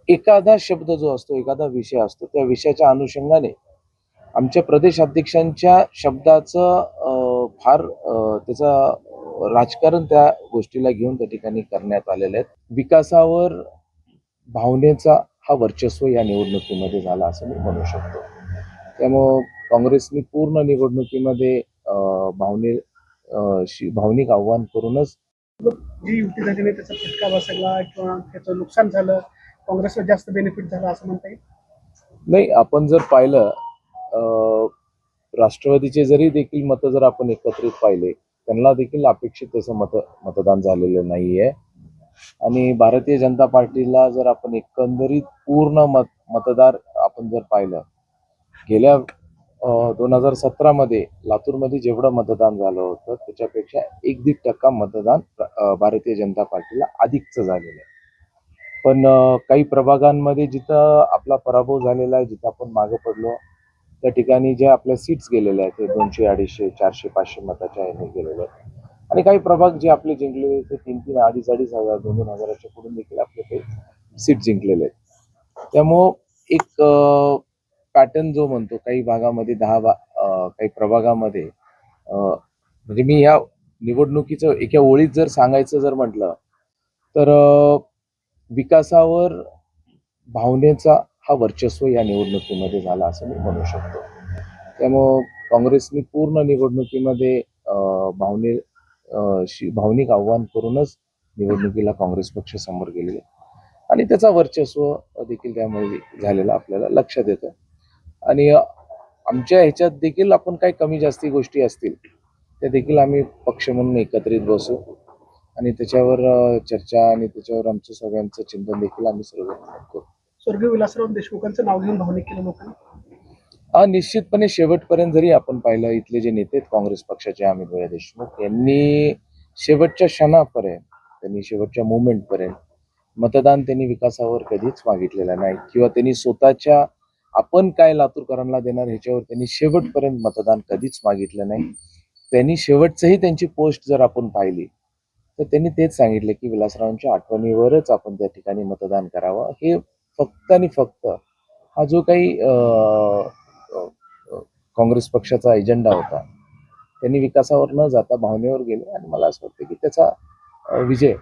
एखादा शब्द जो असतो, एखादा विषय असतो, त्या विषयाच्या अनुषंगाने आमच्या प्रदेश अध्यक्षांच्या शब्दाचं फार त्याचा राजकारण त्या गोष्टीला घेऊन त्या ठिकाणी करण्यात आलेलं आहे. विकासावर भावनेचा हा वर्चस्व या निवडणुकीमध्ये झाला असं मी म्हणू शकतो. त्यामुळं काँग्रेसनी पूर्ण निवडणुकीमध्ये भावनिक आव्हान करूनच जी युती झाली नाही त्याचा फटका बसला किंवा त्याचं नुकसान झालं, काँग्रेसला जास्त बेनिफिट झाला असं म्हणता येईल? नाही, आपण जर पाहिलं राष्ट्रवादीचे जरी देखील मतं जर आपण एकत्रित पाहिले, त्यांना देखील अपेक्षित तसं मतदान झालेलं नाहीये. आणि भारतीय जनता पार्टीला जर आपण एकंदरीत पूर्ण मतदार आपण जर पाहिलं, गेल्या 2017 मध्ये लातूरमध्ये जेवढं मतदान झालं होतं त्याच्यापेक्षा 1.5% मतदान भारतीय जनता पार्टीला अधिकचं झालेलं आहे. पण काही प्रभागांमध्ये जिथं आपला पराभव झालेला आहे, जिथं आपण मागे पडलो, त्या ठिकाणी जे आपल्या सीट्स गेलेल्या आहेत ते 200, 250, 400, 500 मताच्या ह्याने गेलेले आहेत. आणि काही प्रभाग जे आपले जिंकलेले ते 3-3, 2,500, 2,000, 2,000च्या पुढून देखील आपले काही सीट जिंकलेले आहेत. त्यामुळं एक पॅटर्न जो म्हणतो काही भागामध्ये काही प्रभागामध्ये म्हणजे मी या निवडणुकीचं एका ओळीत जर सांगायचं जर म्हटलं तर विकासावर भावनेचा हा वर्चस्व या निवडणुकीमध्ये झाला असं मी म्हणू शकतो. त्यामुळं काँग्रेसनी पूर्ण निवडणुकीमध्ये भावनिक आव्हान करूनच निवडणुकीला काँग्रेस पक्ष समोर गेलेले आणि त्याचा वर्चस्व देखील त्यामुळे झालेला आपल्याला लक्षात येतं. आणि आमच्या ह्याच्यात देखील आपण काही कमी जास्ती गोष्टी असतील त्या देखील आम्ही पक्ष म्हणून एकत्रित बसू आणि त्याच्यावर चर्चा आणि त्याच्यावर आमचं सगळ्यांचं चिंतन देखील आम्ही सर्व करू. स्वर्गीय विलासराव देशमुखांचं नाव घेऊन भावनिक केलं लोकांनी? निश्चितपणे शेवटपर्यंत जरी आपण पाहिलं, इथले जे नेते काँग्रेस पक्षाचे अमित भैया देशमुख यांनी शेवटच्या क्षणापर्यंत, त्यांनी शेवटच्या मोमेंटपर्यंत मतदान त्यांनी विकासावर कधीच मागितलेलं नाही किंवा त्यांनी स्वतःच्या आपण काय लातूरकरांना देणार ह्याच्यावर त्यांनी शेवटपर्यंत मतदान कधीच मागितलं नाही. त्यांनी शेवटचंही त्यांची पोस्ट जर आपण पाहिली तर त्यांनी तेच सांगितलं की विलासरावांच्या आठवणीवरच आपण त्या ठिकाणी मतदान करावं. हे फक्त आणि फक्त हा जो काही काँग्रेस पक्षाचा एजेंडा होता त्यांनी विकासावर न जाता भावनेवर गेले आणि मला असं वाटतं की त्याचा विजय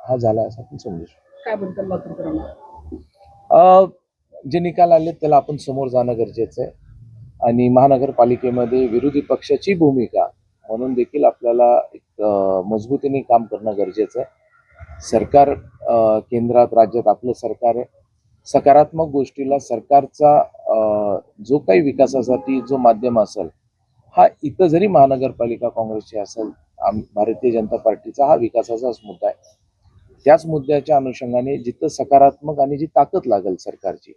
हा झाला असं आपण समजू शकतो. काय बोलतात लातूरकरांना? जे निकाल आले त्याला आपण समोर जाणं गरजेचं आहे आणि महानगरपालिकेमध्ये विरोधी पक्षाची भूमिका म्हणून देखील आपल्याला एक मजबूतीने काम करणं गरजेचं आहे. सरकार केंद्रात राज्यात आपलं सरकार आहे. सकारात्मक गोष्टीला सरकारचा जो काही विकासासाठी जो माध्यम असेल हा इथं जरी महानगरपालिका काँग्रेसची असेल, भारतीय जनता पार्टीचा हा विकासाचाच मुद्दा आहे. त्याच मुद्द्याच्या अनुषंगाने जिथं सकारात्मक आणि जी ताकद लागेल सरकारची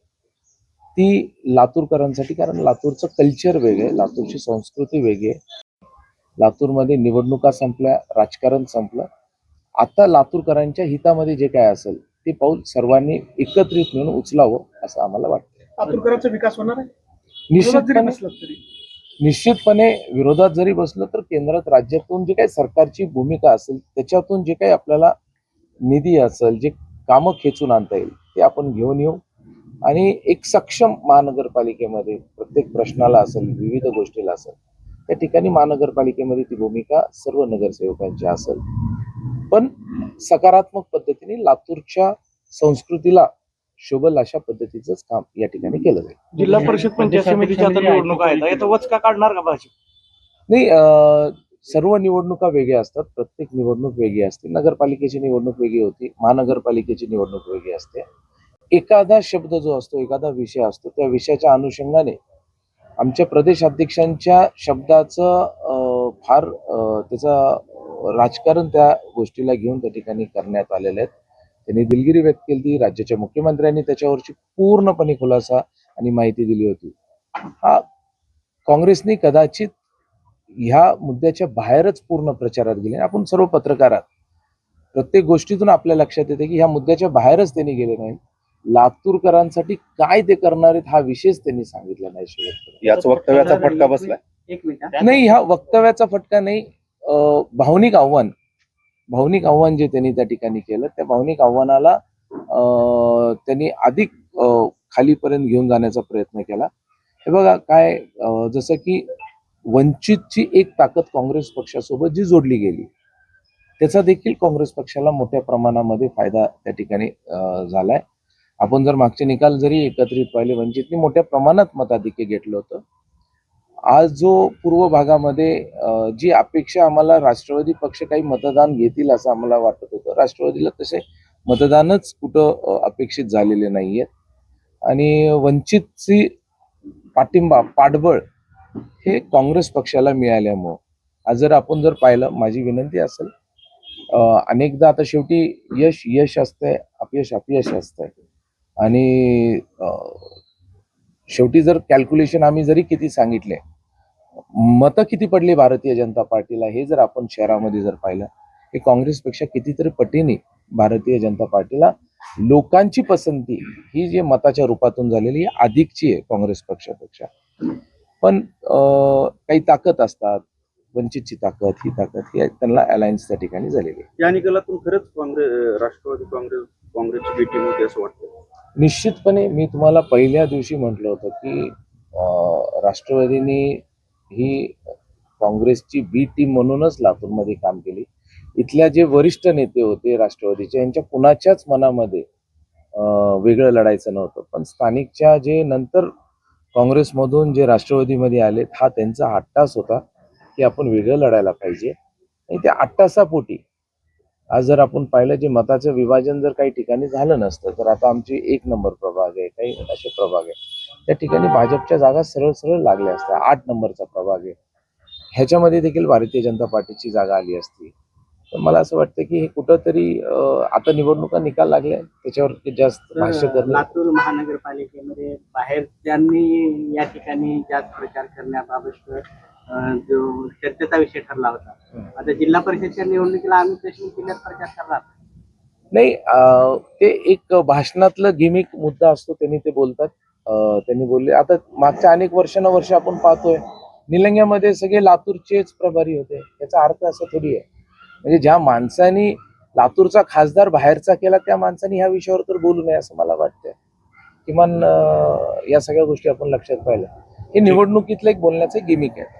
ती लातूरकरांसाठी, कारण लातूरचं कल्चर वेगळे, लातूरची संस्कृती वेगळी आहे. लातूरमध्ये निवडणुका संपल्या, राजकारण संपलं. आता लातूरकरांच्या हितामध्ये जे काय असेल ते पाऊल सर्वांनी एकत्रित मिळून उचलावं असं आम्हाला वाटतं. लातूरकरांचा विकास होणार आहे निश्चितपणे विरोधात जरी बसलं तर केंद्रात राज्यातून जे काही सरकारची भूमिका असेल त्याच्यातून जे काही आपल्याला निधी असेल, जे कामं खेचून आणता येईल ते आपण घेऊन येऊ आणि एक सक्षम महानगरपालिकेमध्ये प्रत्येक प्रश्नाला असेल, विविध गोष्टीला असेल, त्या ठिकाणी महानगरपालिकेमध्ये ती भूमिका सर्व नगरसेवकांची असेल, पण सकारात्मक पद्धतीने लातूरच्या संस्कृतीला शोभल अशा पद्धतीचंच काम या ठिकाणी केलं जाईल. जिल्हा परिषद पंचायत समितीच्या आता निवडणुका आहेत, याचा वचका काढणार का भाजप? नाही, सर्व निवडणुका वेगळ्या असतात, प्रत्येक निवडणूक वेगळी असते. नगरपालिकेची निवडणूक वेगळी होती, महानगरपालिकेची निवडणूक वेगळी असते. एखादा शब्द जो असतो, एखादा विषय असतो, त्या विषयाच्या अनुषंगाने आमच्या प्रदेश अध्यक्षांच्या शब्दाचं फार त्याचा राजकारण त्या गोष्टीला घेऊन त्या ठिकाणी करण्यात आलेलं आहे. त्यांनी दिलगिरी व्यक्त केली, राज्याच्या मुख्यमंत्र्यांनी त्याच्यावरची पूर्णपणे खुलासा आणि माहिती दिली होती. हा काँग्रेसने कदाचित ह्या मुद्द्याच्या बाहेरच पूर्ण प्रचारात गेले. आपण सर्व पत्रकारात प्रत्येक गोष्टीतून आपल्या लक्षात येते की ह्या मुद्द्याच्या बाहेरच त्यांनी गेले नाही. लातूरकरांसाठी काय ते करणार आहेत हा विषयच त्यांनी सांगितला नाही. शेवट याच वक्तव्याचा फटका बसलाय? नाही, हा वक्तव्याचा फटका नाही, भावनिक आव्हान जे त्यांनी त्या ठिकाणी केलं त्या भावनिक आव्हानाला त्यांनी अधिक खालीपर्यंत घेऊन जाण्याचा प्रयत्न केला. हे बघा काय जसं की वंचितची एक ताकद काँग्रेस पक्षासोबत जी जोडली गेली त्याचा देखील काँग्रेस पक्षाला मोठ्या प्रमाणामध्ये फायदा त्या ठिकाणी झालाय. आपण जर मागचे निकाल जरी एकत्रित पाहिले वंचितने मोठ्या प्रमाणात मताधिक्य घेतलं होतं. आज जो पूर्व भागामध्ये जी अपेक्षा आम्हाला राष्ट्रवादी पक्ष काही मतदान घेतील असं आम्हाला वाटत होतं, राष्ट्रवादीला तसे मतदानच कुठं अपेक्षित झालेले नाहीयेत आणि वंचितची पाठिंबा पाठबळ हे काँग्रेस पक्षाला मिळाल्यामुळं आज जर आपण जर पाहिलं, माझी विनंती असेल, अनेकदा आता शेवटी यश यश असतंय, अपयश अपयश असतंय आणि शेवटी जर कॅल्क्युलेशन आम्ही जरी किती सांगितले, मतं किती पडली भारतीय जनता पार्टीला हे जर आपण शहरामध्ये जर पाहिलं, हे काँग्रेसपेक्षा कितीतरी पटीने भारतीय जनता पार्टीला लोकांची पसंती ही जी मताच्या रूपातून झालेली आहे अधिकची आहे काँग्रेस पक्षापेक्षा. पण काही ताकद असतात, वंचितची ताकद ही त्यांना अलायन्स त्या ठिकाणी झालेली आहे. या निकालातून खरंच राष्ट्रवादी काँग्रेसची बी टीम होती असं वाटतं? निश्चितपणे मी तुम्हाला पहिल्या दिवशी म्हटलं होतं की राष्ट्रवादीने ही काँग्रेसची बी टीम म्हणूनच लातूरमध्ये काम केली. इथल्या जे वरिष्ठ नेते होते राष्ट्रवादीचे यांच्या कुणाच्याच मनामध्ये वेगळं लढायचं नव्हतं. पण स्थानिकच्या जे नंतर काँग्रेसमधून जे राष्ट्रवादीमध्ये आले हा त्यांचा हट्टास होता की आपण वेगळं लढायला पाहिजे. आणि त्या अट्टासापोटी आज जर आपण पाहिलं जे मताचं विभाजन जर काही ठिकाणी झालं नसतं तर आता आमची 1 नंबर प्रभाग आहे, काही असे प्रभाग आहे, त्या ठिकाणी भाजपच्या जागा सरळ सरळ लागल्या असत्या. 8 नंबरचा प्रभाग आहे, ह्याच्यामध्ये देखील भारतीय जनता पार्टीची जागा आली असती. तर मला असं वाटतं की हे कुठंतरी आता निवडणुका निकाल लागले त्याच्यावर जास्त भाष्य करणं. लातूर महानगरपालिकेमध्ये बाहेरच्यांनी या ठिकाणी जास्त प्रचार करण्याबाबत जो चर्चेचा विषय ठरला होता. आता जिल्हा परिषदच्या निवडणुकीला आम्ही देशमुख जिल्ह्यात प्रचार करणार नाही, ते एक भाषणातलं गिमिक मुद्दा असतो, त्यांनी ते बोलतात. त्यांनी बोलले आता मागच्या अनेक वर्षानुवर्ष आपण पाहतोय निलंग्यामध्ये सगळे लातूरचेच प्रभारी होते. याचा अर्थ असा थोडी आहे. म्हणजे ज्या माणसानी लातूरचा खासदार बाहेरचा केला त्या माणसाने ह्या विषयावर तर बोलू नये असं मला वाटतंय. किमान या सगळ्या गोष्टी आपण लक्षात पाहिल्या. हे निवडणुकीतलं एक बोलण्याचं गिमिक आहे.